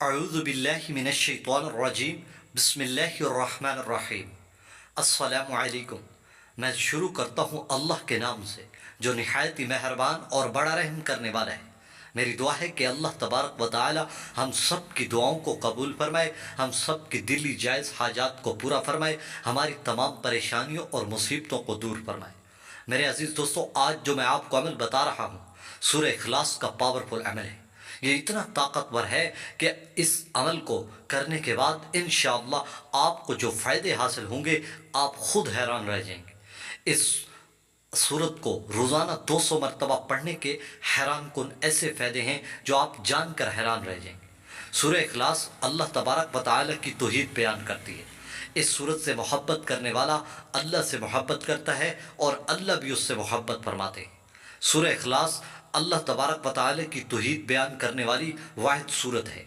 اعوذ باللہ من الشیطان الرجیم بسم اللہ الرحمن الرحیم۔ السلام علیکم۔ میں شروع کرتا ہوں اللہ کے نام سے جو نہایت ہی مہربان اور بڑا رحم کرنے والا ہے۔ میری دعا ہے کہ اللہ تبارک و تعالی ہم سب کی دعاؤں کو قبول فرمائے، ہم سب کی دلی جائز حاجات کو پورا فرمائے، ہماری تمام پریشانیوں اور مصیبتوں کو دور فرمائے۔ میرے عزیز دوستو، آج جو میں آپ کو عمل بتا رہا ہوں سورہ اخلاص کا پاورفل عمل ہے۔ یہ اتنا طاقتور ہے کہ اس عمل کو کرنے کے بعد انشاءاللہ آپ کو جو فائدے حاصل ہوں گے آپ خود حیران رہ جائیں گے۔ اس سورت کو روزانہ 200 مرتبہ پڑھنے کے حیران کن ایسے فائدے ہیں جو آپ جان کر حیران رہ جائیں گے۔ سورہ اخلاص اللہ تبارک و تعالی کی توحید بیان کرتی ہے۔ اس سورت سے محبت کرنے والا اللہ سے محبت کرتا ہے اور اللہ بھی اس سے محبت فرماتے ہیں۔ سورہ اخلاص اللہ تبارک و تعالی کی توحید بیان کرنے والی واحد سورت ہے۔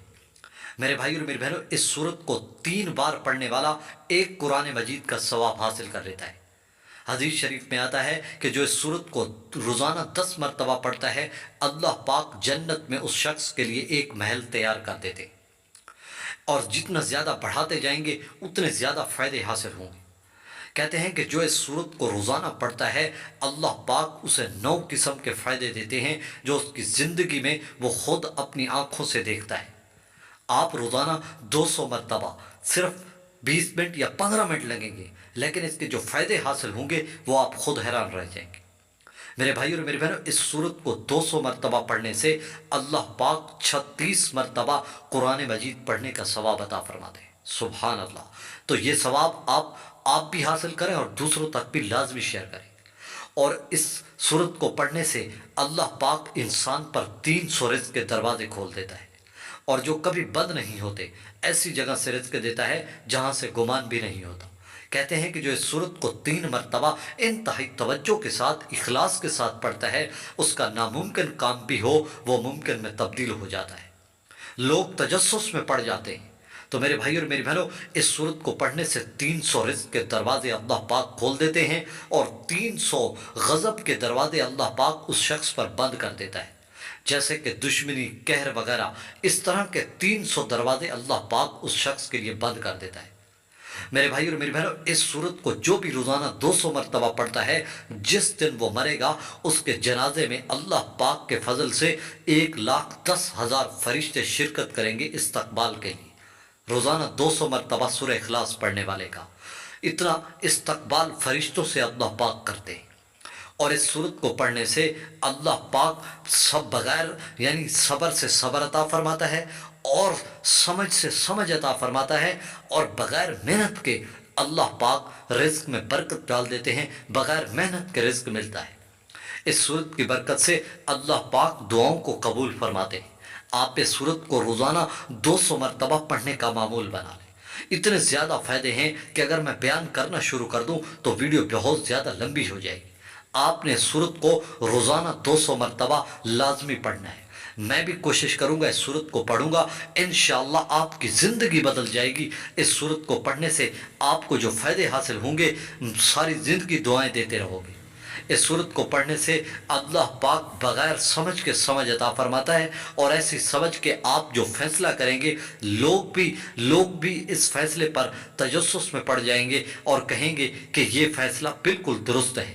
میرے بھائی اور میری بہنوں، اس سورت کو 3 بار پڑھنے والا ایک قرآن مجید کا ثواب حاصل کر لیتا ہے۔ حدیث شریف میں آتا ہے کہ جو اس سورت کو روزانہ 10 مرتبہ پڑھتا ہے اللہ پاک جنت میں اس شخص کے لیے ایک محل تیار کر دیتے، اور جتنا زیادہ بڑھاتے جائیں گے اتنے زیادہ فائدے حاصل ہوں گے۔ کہتے ہیں کہ جو اس سورت کو روزانہ پڑھتا ہے اللہ پاک اسے 9 قسم کے فائدے دیتے ہیں جو اس کی زندگی میں وہ خود اپنی آنکھوں سے دیکھتا ہے۔ آپ روزانہ 200 مرتبہ صرف 20 منٹ یا 15 منٹ لگیں گے، لیکن اس کے جو فائدے حاصل ہوں گے وہ آپ خود حیران رہ جائیں گے۔ میرے بھائی اور میری بہنوں، اس سورت کو 200 مرتبہ پڑھنے سے اللہ پاک 36 مرتبہ قرآن مجید پڑھنے کا ثواب عطا فرماتے ہیں۔ سبحان اللہ۔ تو یہ ثواب آپ بھی حاصل کریں اور دوسروں تک بھی لازمی شیئر کریں۔ اور اس سورت کو پڑھنے سے اللہ پاک انسان پر 300 رزق کے دروازے کھول دیتا ہے، اور جو کبھی بند نہیں ہوتے ایسی جگہ سے رزق دیتا ہے جہاں سے گمان بھی نہیں ہوتا۔ کہتے ہیں کہ جو اس سورت کو 3 مرتبہ انتہائی توجہ کے ساتھ اخلاص کے ساتھ پڑھتا ہے اس کا ناممکن کام بھی ہو وہ ممکن میں تبدیل ہو جاتا ہے۔ لوگ تجسس میں پڑ جاتے ہیں، تو میرے بھائی اور میری بہنوں، اس سورت کو پڑھنے سے 300 رزق کے دروازے اللہ پاک کھول دیتے ہیں، اور 300 غضب کے دروازے اللہ پاک اس شخص پر بند کر دیتا ہے، جیسے کہ دشمنی، قہر وغیرہ۔ اس طرح کے 300 دروازے اللہ پاک اس شخص کے لیے بند کر دیتا ہے۔ میرے بھائی اور میری بہنوں، اس سورت کو جو بھی روزانہ 200 مرتبہ پڑھتا ہے جس دن وہ مرے گا اس کے جنازے میں اللہ پاک کے فضل سے 1,10,000 فرشتے شرکت کریں گے استقبال کے لیے۔ روزانہ 200 مرتبہ سورہ اخلاص پڑھنے والے کا اتنا استقبال فرشتوں سے اللہ پاک کرتے ہیں۔ اور اس سورت کو پڑھنے سے اللہ پاک بغیر یعنی صبر سے صبر عطا فرماتا ہے، اور سمجھ سے سمجھ عطا فرماتا ہے، اور بغیر محنت کے اللہ پاک رزق میں برکت ڈال دیتے ہیں، بغیر محنت کے رزق ملتا ہے۔ اس سورت کی برکت سے اللہ پاک دعاؤں کو قبول فرماتے ہیں۔ آپ اس سورت کو روزانہ 200 مرتبہ پڑھنے کا معمول بنا لیں۔ اتنے زیادہ فائدے ہیں کہ اگر میں بیان کرنا شروع کر دوں تو ویڈیو بہت زیادہ لمبی ہو جائے گی۔ آپ نے سورت کو روزانہ 200 مرتبہ لازمی پڑھنا ہے۔ میں بھی کوشش کروں گا، اس سورت کو پڑھوں گا، انشاءاللہ آپ کی زندگی بدل جائے گی۔ اس سورت کو پڑھنے سے آپ کو جو فائدے حاصل ہوں گے ساری زندگی دعائیں دیتے رہو گے۔ اس سورت کو پڑھنے سے اللہ پاک بغیر سمجھ کے سمجھ عطا فرماتا ہے، اور ایسی سمجھ کے آپ جو فیصلہ کریں گے لوگ بھی اس فیصلے پر تجسس میں پڑ جائیں گے اور کہیں گے کہ یہ فیصلہ بالکل درست ہے۔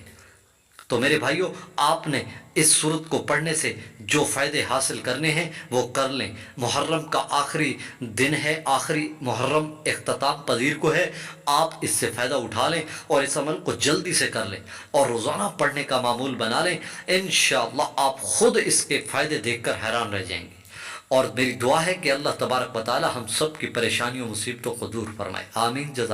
تو میرے بھائیوں، آپ نے اس سورت کو پڑھنے سے جو فائدے حاصل کرنے ہیں وہ کر لیں۔ محرم کا آخری دن ہے، آخری محرم اختتام پذیر کو ہے، آپ اس سے فائدہ اٹھا لیں اور اس عمل کو جلدی سے کر لیں اور روزانہ پڑھنے کا معمول بنا لیں۔ انشاءاللہ آپ خود اس کے فائدے دیکھ کر حیران رہ جائیں گے۔ اور میری دعا ہے کہ اللہ تبارک و تعالی ہم سب کی پریشانیوں مصیبتوں کو دور فرمائے۔ آمین۔ جزاک